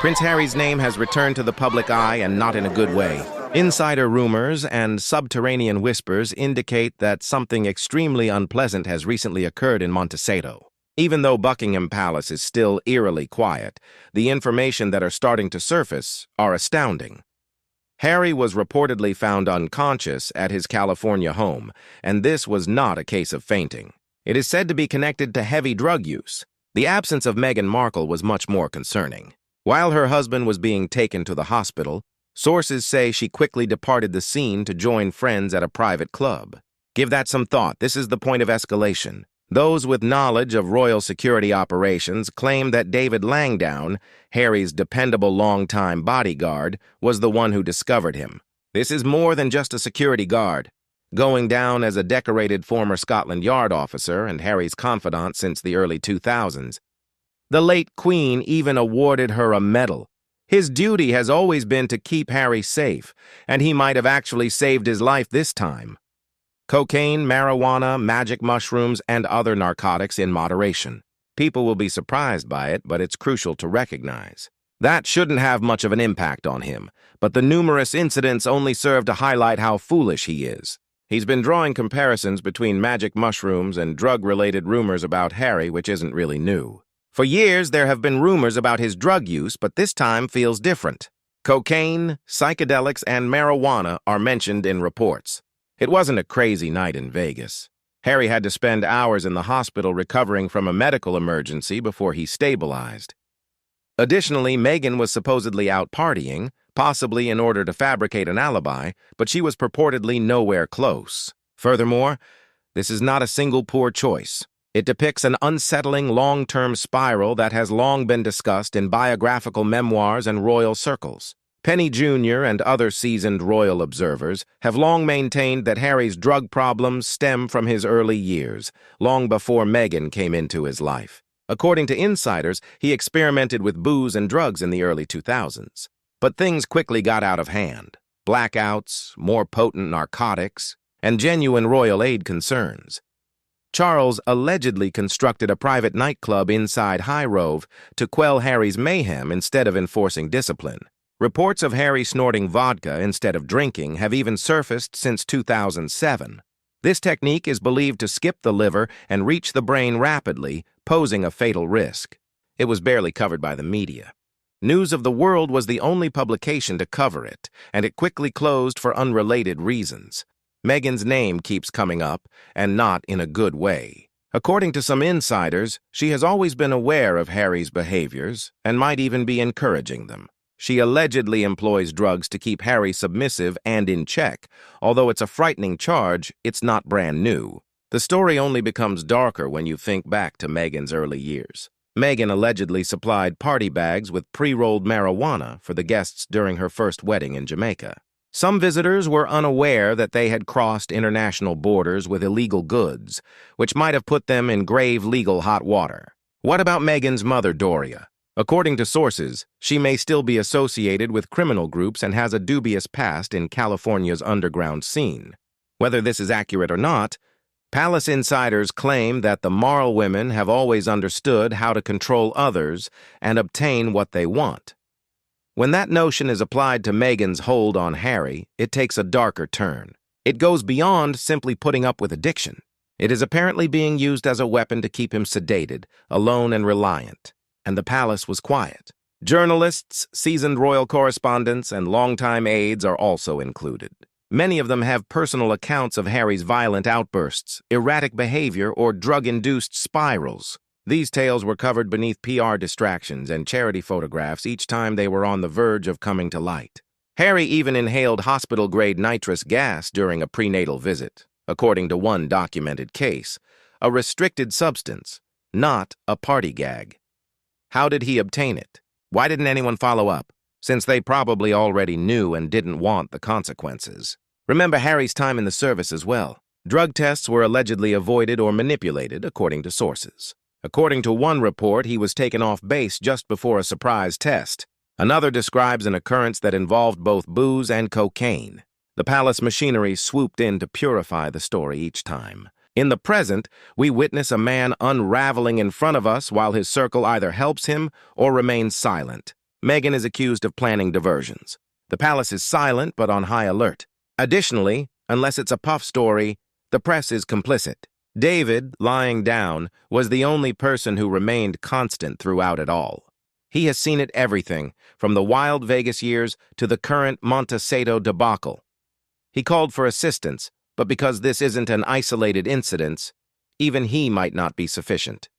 Prince Harry's name has returned to the public eye, and not in a good way. Insider rumors and subterranean whispers indicate that something extremely unpleasant has recently occurred in Montecito. Even though Buckingham Palace is still eerily quiet, the information that are starting to surface are astounding. Harry was reportedly found unconscious at his California home, and this was not a case of fainting. It is said to be connected to heavy drug use. The absence of Meghan Markle was much more concerning. While her husband was being taken to the hospital, sources say she quickly departed the scene to join friends at a private club. Give that some thought. This is the point of escalation. Those with knowledge of royal security operations claim that David Langdown, Harry's dependable longtime bodyguard, was the one who discovered him. This is more than just a security guard. Going down as a decorated former Scotland Yard officer and Harry's confidant since the early 2000s. The late Queen even awarded her a medal. His duty has always been to keep Harry safe, and he might have actually saved his life this time. Cocaine, marijuana, magic mushrooms, and other narcotics in moderation. People will be surprised by it, but it's crucial to recognize. That shouldn't have much of an impact on him, but the numerous incidents only serve to highlight how foolish he is. He's been drawing comparisons between magic mushrooms and drug-related rumors about Harry, which isn't really new. For years, there have been rumors about his drug use, but this time feels different. Cocaine, psychedelics, and marijuana are mentioned in reports. It wasn't a crazy night in Vegas. Harry had to spend hours in the hospital recovering from a medical emergency before he stabilized. Additionally, Meghan was supposedly out partying, possibly in order to fabricate an alibi, but she was purportedly nowhere close. Furthermore, this is not a single poor choice. It depicts an unsettling long-term spiral that has long been discussed in biographical memoirs and royal circles. Penny Jr. and other seasoned royal observers have long maintained that Harry's drug problems stem from his early years, long before Meghan came into his life. According to insiders, he experimented with booze and drugs in the early 2000s. But things quickly got out of hand. Blackouts, more potent narcotics, and genuine royal aid concerns. Charles allegedly constructed a private nightclub inside Highgrove to quell Harry's mayhem instead of enforcing discipline. Reports of Harry snorting vodka instead of drinking have even surfaced since 2007. This technique is believed to skip the liver and reach the brain rapidly, posing a fatal risk. It was barely covered by the media. News of the World was the only publication to cover it, and it quickly closed for unrelated reasons. Meghan's name keeps coming up, and not in a good way. According to some insiders, she has always been aware of Harry's behaviors and might even be encouraging them. She allegedly employs drugs to keep Harry submissive and in check. Although it's a frightening charge, it's not brand new. The story only becomes darker when you think back to Meghan's early years. Meghan allegedly supplied party bags with pre-rolled marijuana for the guests during her first wedding in Jamaica. Some visitors were unaware that they had crossed international borders with illegal goods, which might have put them in grave legal hot water. What about Meghan's mother, Doria? According to sources, she may still be associated with criminal groups and has a dubious past in California's underground scene. Whether this is accurate or not, palace insiders claim that the Marl women have always understood how to control others and obtain what they want. When that notion is applied to Meghan's hold on Harry, it takes a darker turn. It goes beyond simply putting up with addiction. It is apparently being used as a weapon to keep him sedated, alone and reliant. And the palace was quiet. Journalists, seasoned royal correspondents, and longtime aides are also included. Many of them have personal accounts of Harry's violent outbursts, erratic behavior, or drug-induced spirals. These tales were covered beneath PR distractions and charity photographs each time they were on the verge of coming to light. Harry even inhaled hospital-grade nitrous gas during a prenatal visit, according to one documented case, a restricted substance, not a party gag. How did he obtain it? Why didn't anyone follow up? Since they probably already knew and didn't want the consequences. Remember Harry's time in the service as well. Drug tests were allegedly avoided or manipulated, according to sources. According to one report, he was taken off base just before a surprise test. Another describes an occurrence that involved both booze and cocaine. The palace machinery swooped in to purify the story each time. In the present, we witness a man unraveling in front of us while his circle either helps him or remains silent. Meghan is accused of planning diversions. The palace is silent but on high alert. Additionally, unless it's a puff story, the press is complicit. David, lying down, was the only person who remained constant throughout it all. He has seen it everything, from the wild Vegas years to the current Montecito debacle. He called for assistance, but because this isn't an isolated incident, even he might not be sufficient.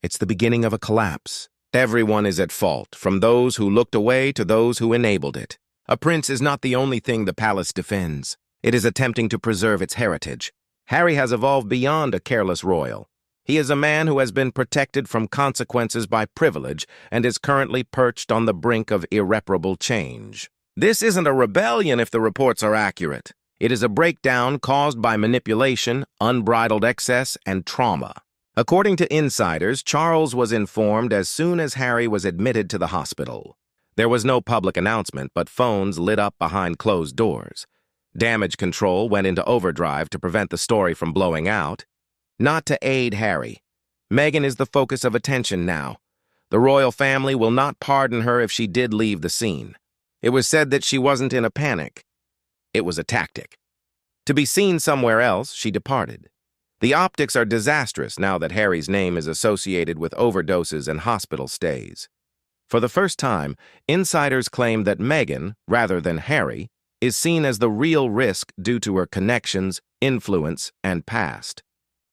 It's the beginning of a collapse. Everyone is at fault, from those who looked away to those who enabled it. A prince is not the only thing the palace defends. It is attempting to preserve its heritage. Harry has evolved beyond a careless royal. He is a man who has been protected from consequences by privilege and is currently perched on the brink of irreparable change. This isn't a rebellion if the reports are accurate. It is a breakdown caused by manipulation, unbridled excess, and trauma. According to insiders, Charles was informed as soon as Harry was admitted to the hospital. There was no public announcement, but phones lit up behind closed doors. Damage control went into overdrive to prevent the story from blowing out. Not to aid Harry. Meghan is the focus of attention now. The royal family will not pardon her if she did leave the scene. It was said that she wasn't in a panic. It was a tactic. To be seen somewhere else, she departed. The optics are disastrous now that Harry's name is associated with overdoses and hospital stays. For the first time, insiders claim that Meghan, rather than Harry, is seen as the real risk due to her connections, influence, and past.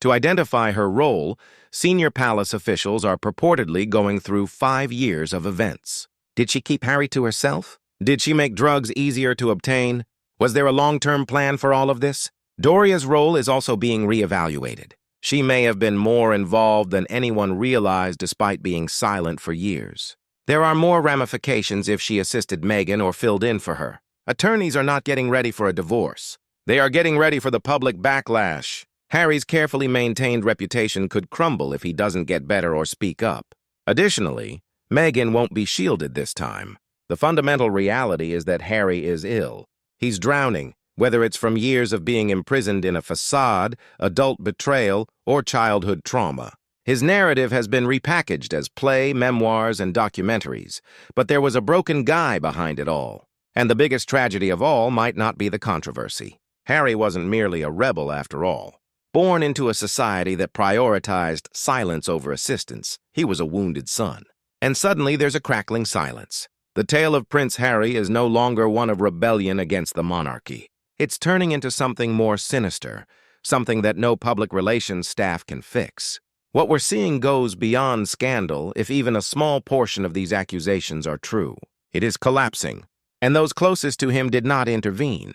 To identify her role, senior palace officials are purportedly going through 5 years of events. Did she keep Harry to herself? Did she make drugs easier to obtain? Was there a long-term plan for all of this? Doria's role is also being reevaluated. She may have been more involved than anyone realized despite being silent for years. There are more ramifications if she assisted Meghan or filled in for her. Attorneys are not getting ready for a divorce. They are getting ready for the public backlash. Harry's carefully maintained reputation could crumble if he doesn't get better or speak up. Additionally, Meghan won't be shielded this time. The fundamental reality is that Harry is ill. He's drowning, whether it's from years of being imprisoned in a facade, adult betrayal, or childhood trauma. His narrative has been repackaged as play, memoirs, and documentaries, but there was a broken guy behind it all. And the biggest tragedy of all might not be the controversy. Harry wasn't merely a rebel after all. Born into a society that prioritized silence over assistance, he was a wounded son. And suddenly there's a crackling silence. The tale of Prince Harry is no longer one of rebellion against the monarchy. It's turning into something more sinister, something that no public relations staff can fix. What we're seeing goes beyond scandal if even a small portion of these accusations are true. It is collapsing. And those closest to him did not intervene.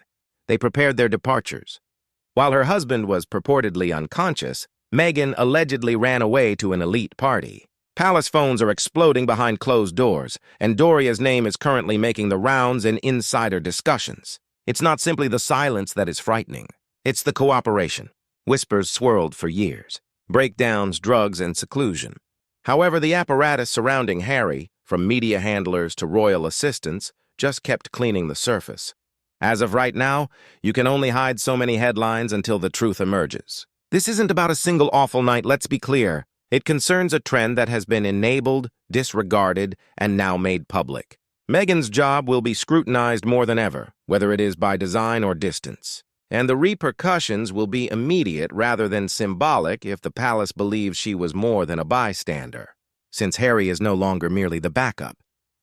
They prepared their departures. While her husband was purportedly unconscious, Meghan allegedly ran away to an elite party. Palace phones are exploding behind closed doors, and Doria's name is currently making the rounds in insider discussions. It's not simply the silence that is frightening. It's the cooperation. Whispers swirled for years. Breakdowns, drugs, and seclusion. However, the apparatus surrounding Harry, from media handlers to royal assistants, just kept cleaning the surface. As of right now, you can only hide so many headlines until the truth emerges. This isn't about a single awful night, let's be clear. It concerns a trend that has been enabled, disregarded, and now made public. Meghan's job will be scrutinized more than ever, whether it is by design or distance. And the repercussions will be immediate rather than symbolic if the palace believes she was more than a bystander. Since Harry is no longer merely the backup.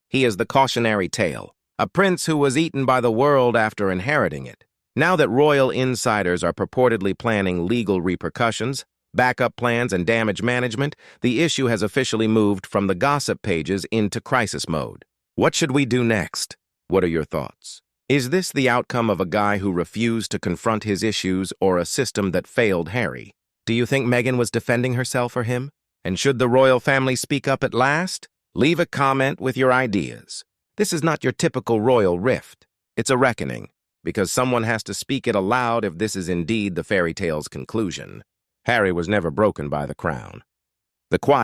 He is the cautionary tale. A prince who was eaten by the world after inheriting it. Now that royal insiders are purportedly planning legal repercussions, backup plans, and damage management, the issue has officially moved from the gossip pages into crisis mode. What should we do next? What are your thoughts? Is this the outcome of a guy who refused to confront his issues or a system that failed Harry? Do you think Meghan was defending herself or him? And should the royal family speak up at last? Leave a comment with your ideas. This is not your typical royal rift. It's a reckoning, because someone has to speak it aloud if this is indeed the fairy tale's conclusion. Harry was never broken by the crown. The quiet